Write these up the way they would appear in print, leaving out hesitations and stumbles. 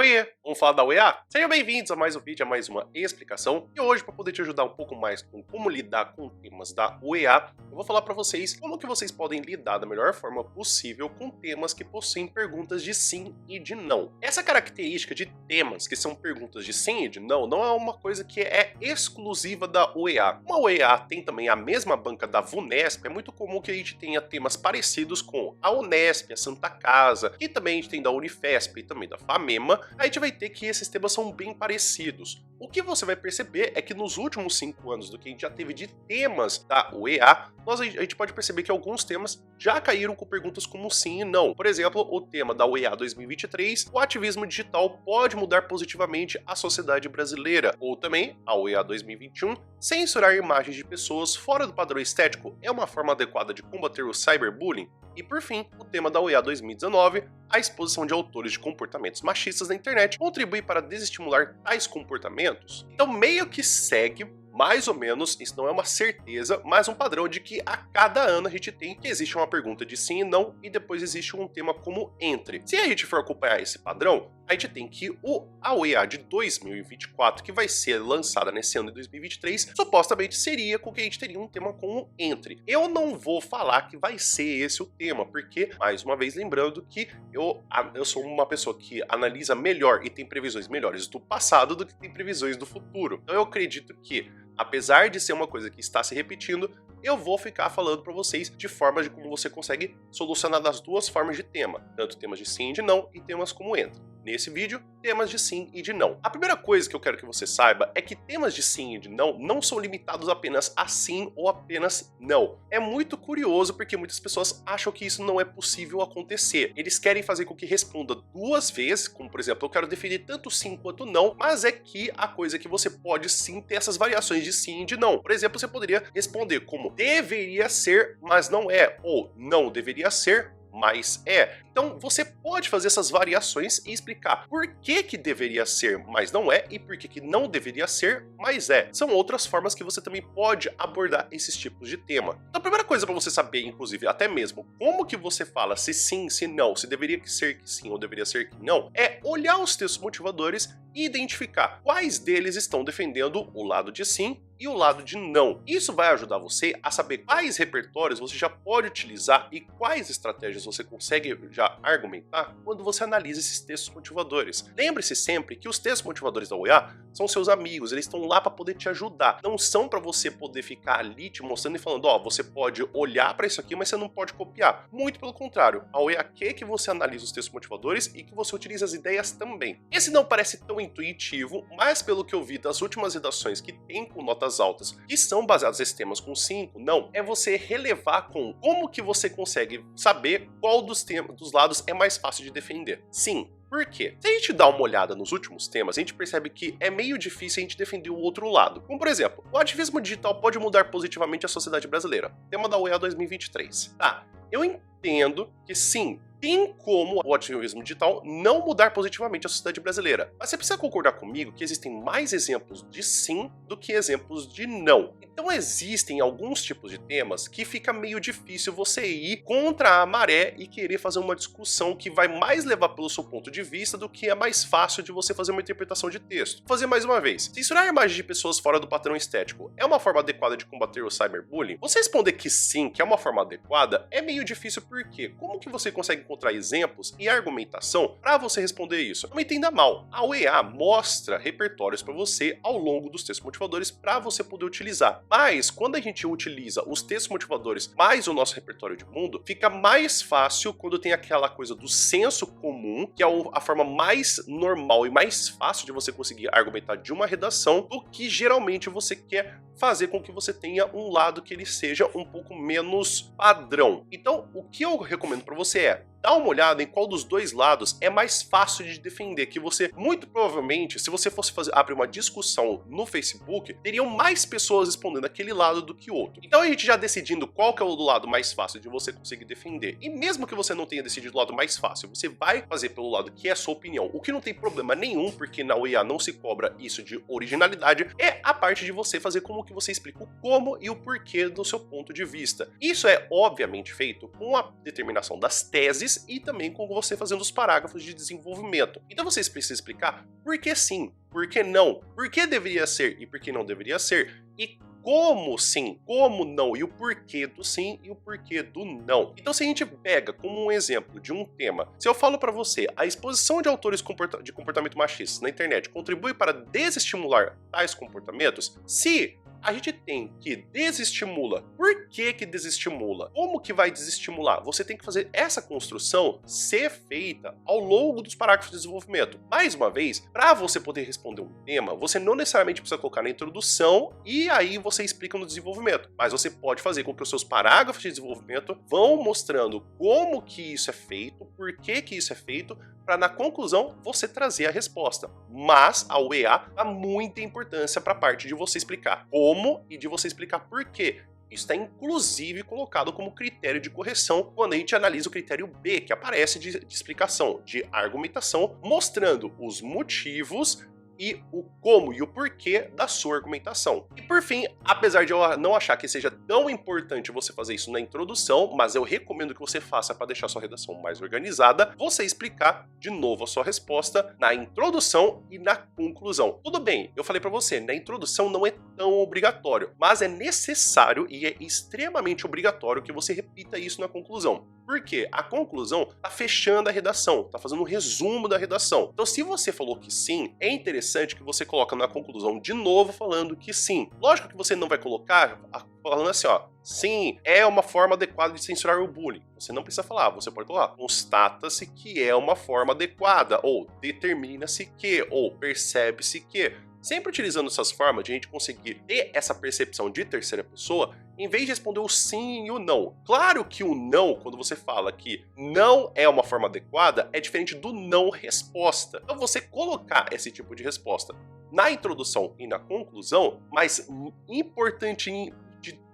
Oiê, vamos falar da UEA? Sejam bem-vindos a mais um vídeo, a mais uma explicação. E hoje, para poder te ajudar um pouco mais com como lidar com temas da UEA, eu vou falar para vocês como que vocês podem lidar da melhor forma possível com temas que possuem perguntas de sim e de não. Essa característica de temas que são perguntas de sim e de não, não é uma coisa que é exclusiva da UEA. Como a UEA tem também a mesma banca da VUNESP, é muito comum que a gente tenha temas parecidos com a Unesp, a Santa Casa, e também a gente tem da Unifesp e também da FAMEMA. A gente vai ter que esses temas são bem parecidos. O que você vai perceber é que nos últimos 5 anos do que a gente já teve de temas da UEA, a gente pode perceber que alguns temas já caíram com perguntas como sim e não. Por exemplo, o tema da UEA 2023, o ativismo digital pode mudar positivamente a sociedade brasileira. Ou também, a UEA 2021, censurar imagens de pessoas fora do padrão estético é uma forma adequada de combater o cyberbullying. E por fim, o tema da UEA 2019, a exposição de autores de comportamentos machistas na internet contribui para desestimular tais comportamentos. Então meio que segue, mais ou menos, isso não é uma certeza, mas um padrão de que a cada ano a gente tem que existe uma pergunta de sim e não, e depois existe um tema como entre. Se a gente for acompanhar esse padrão, a gente tem que a UEA de 2024, que vai ser lançada nesse ano de 2023, supostamente seria com que a gente teria um tema como entre. Eu não vou falar que vai ser esse o tema, porque, mais uma vez, lembrando que eu sou uma pessoa que analisa melhor e tem previsões melhores do passado do que tem previsões do futuro. Então eu acredito que, apesar de ser uma coisa que está se repetindo, eu vou ficar falando para vocês de formas de como você consegue solucionar das duas formas de tema, tanto temas de sim e de não e temas como entre. Nesse vídeo, temas de sim e de não. A primeira coisa que eu quero que você saiba é que temas de sim e de não são limitados apenas a sim ou apenas não. É muito curioso porque muitas pessoas acham que isso não é possível acontecer. Eles querem fazer com que responda duas vezes, como por exemplo, eu quero definir tanto sim quanto não, mas é que a coisa é que você pode sim ter essas variações de sim e de não. Por exemplo, você poderia responder como deveria ser, mas não é, ou não deveria ser, mas é. Então você pode fazer essas variações e explicar por que deveria ser, mas não é, e por que não deveria ser, mas é. São outras formas que você também pode abordar esses tipos de tema. Então a primeira coisa para você saber, inclusive, até mesmo como que você fala se sim, se não, se deveria ser que sim ou deveria ser que não, é olhar os textos motivadores e identificar quais deles estão defendendo o lado de sim e o lado de não. Isso vai ajudar você a saber quais repertórios você já pode utilizar e quais estratégias você consegue já argumentar quando você analisa esses textos motivadores. Lembre-se sempre que os textos motivadores da UEA são seus amigos, eles estão lá para poder te ajudar. Não são para você poder ficar ali te mostrando e falando, ó, você pode olhar para isso aqui, mas você não pode copiar. Muito pelo contrário, a UEA quer que você analise os textos motivadores e que você utilize as ideias também. Esse não parece tão intuitivo, mas pelo que eu vi das últimas redações que tem com notas altas, que são baseadas nesses temas com 5, não, é você relevar com como que você consegue saber qual dos lados é mais fácil de defender. Sim. Por quê? Se a gente dá uma olhada nos últimos temas, a gente percebe que é meio difícil a gente defender o outro lado. Como por exemplo, o ativismo digital pode mudar positivamente a sociedade brasileira. Tema da UEA 2023. Tá, eu entendo que sim, tem como o ativismo digital não mudar positivamente a sociedade brasileira. Mas você precisa concordar comigo que existem mais exemplos de sim do que exemplos de não. Então existem alguns tipos de temas que fica meio difícil você ir contra a maré e querer fazer uma discussão que vai mais levar pelo seu ponto de vista do que é mais fácil de você fazer uma interpretação de texto. Vou fazer mais uma vez. Censurar imagens de pessoas fora do padrão estético é uma forma adequada de combater o cyberbullying? Você responder que sim, que é uma forma adequada, é meio difícil porque como que você consegue encontrar exemplos e argumentação para você responder isso? Não me entenda mal, a UEA mostra repertórios para você ao longo dos textos motivadores para você poder utilizar. Mas quando a gente utiliza os textos motivadores mais o nosso repertório de mundo, fica mais fácil quando tem aquela coisa do senso comum, que é a forma mais normal e mais fácil de você conseguir argumentar de uma redação, do que geralmente você quer fazer com que você tenha um lado que ele seja um pouco menos padrão. Então, o que eu recomendo para você é dá uma olhada em qual dos dois lados é mais fácil de defender, que você, muito provavelmente, se você fosse abrir uma discussão no Facebook, teriam mais pessoas respondendo aquele lado do que o outro. Então a gente já decidindo qual que é o do lado mais fácil de você conseguir defender, e mesmo que você não tenha decidido o lado mais fácil, você vai fazer pelo lado que é a sua opinião, o que não tem problema nenhum, porque na UEA não se cobra isso de originalidade, é a parte de você fazer como que você explica o como e o porquê do seu ponto de vista. Isso é obviamente feito com a determinação das teses motivadores e também com você fazendo os parágrafos de desenvolvimento. Então vocês precisam explicar por que sim, por que não, por que deveria ser e por que não deveria ser, e como sim, como não, e o porquê do sim e o porquê do não. Então se a gente pega como um exemplo de um tema, se eu falo para você, a exposição de autores de comportamento machistas na internet contribui para desestimular tais comportamentos, se a gente tem que desestimula. Por que que desestimula? Como que vai desestimular? Você tem que fazer essa construção ser feita ao longo dos parágrafos de desenvolvimento. Mais uma vez, para você poder responder um tema, você não necessariamente precisa colocar na introdução e aí você explica no desenvolvimento. Mas você pode fazer com que os seus parágrafos de desenvolvimento vão mostrando como que isso é feito, por que que isso é feito, para na conclusão você trazer a resposta. Mas a UEA dá muita importância para a parte de você explicar como e de você explicar por quê. Isso está inclusive colocado como critério de correção quando a gente analisa o critério B, que aparece de explicação, de argumentação, mostrando os motivos e o como e o porquê da sua argumentação. E por fim, apesar de eu não achar que seja tão importante você fazer isso na introdução, mas eu recomendo que você faça para deixar sua redação mais organizada, você explicar de novo a sua resposta na introdução e na conclusão. Tudo bem, eu falei para você, na introdução não é tão obrigatório, mas é necessário e é extremamente obrigatório que você repita isso na conclusão. Porque a conclusão tá fechando a redação, tá fazendo um resumo da redação. Então se você falou que sim, é interessante que você coloque na conclusão de novo falando que sim. Lógico que você não vai colocar falando assim, ó, sim, é uma forma adequada de censurar o bullying. Você não precisa falar, você pode falar, constata-se que é uma forma adequada, ou determina-se que, ou percebe-se que. Sempre utilizando essas formas de a gente conseguir ter essa percepção de terceira pessoa, em vez de responder o sim e o não. Claro que o não, quando você fala que não é uma forma adequada, é diferente do não resposta. Então você colocar esse tipo de resposta na introdução e na conclusão, mas importante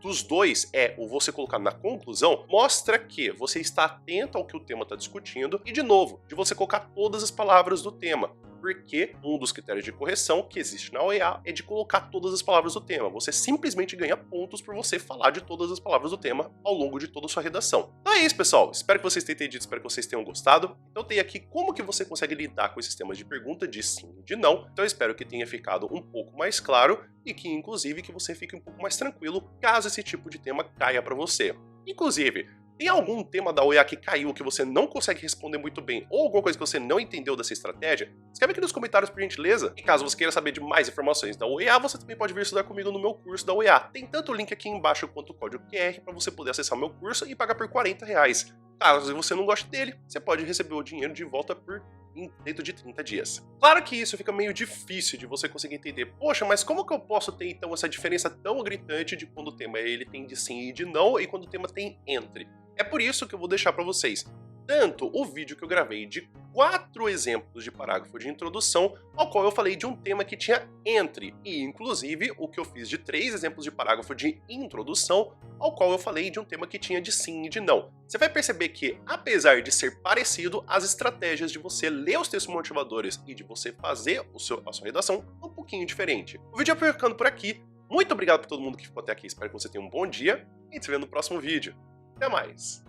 dos dois é o você colocar na conclusão, mostra que você está atento ao que o tema está discutindo e, de novo, de você colocar todas as palavras do tema. Porque um dos critérios de correção que existe na OEA é de colocar todas as palavras do tema. Você simplesmente ganha pontos por você falar de todas as palavras do tema ao longo de toda a sua redação. Então é isso, pessoal. Espero que vocês tenham entendido, espero que vocês tenham gostado. Então tem aqui como que você consegue lidar com esses temas de pergunta, de sim e de não. Então eu espero que tenha ficado um pouco mais claro e que, inclusive, que você fique um pouco mais tranquilo caso esse tipo de tema caia para você. Inclusive, tem algum tema da OEA que caiu que você não consegue responder muito bem ou alguma coisa que você não entendeu dessa estratégia? Escreve aqui nos comentários por gentileza. E caso você queira saber de mais informações da OEA, você também pode vir estudar comigo no meu curso da OEA. Tem tanto o link aqui embaixo quanto o código QR para você poder acessar o meu curso e pagar por R$40. Caso você não goste dele, você pode receber o dinheiro de volta dentro de 30 dias. Claro que isso fica meio difícil de você conseguir entender. Poxa, mas como que eu posso ter então essa diferença tão gritante de quando o tema ele tem de sim e de não e quando o tema tem entre? É por isso que eu vou deixar para vocês tanto o vídeo que eu gravei de 4 exemplos de parágrafo de introdução, ao qual eu falei de um tema que tinha entre, e inclusive o que eu fiz de 3 exemplos de parágrafo de introdução, ao qual eu falei de um tema que tinha de sim e de não. Você vai perceber que, apesar de ser parecido, as estratégias de você ler os textos motivadores e de você fazer a sua redação é um pouquinho diferente. O vídeo vai ficando por aqui. Muito obrigado por todo mundo que ficou até aqui, espero que você tenha um bom dia e a gente se vê no próximo vídeo. Até mais!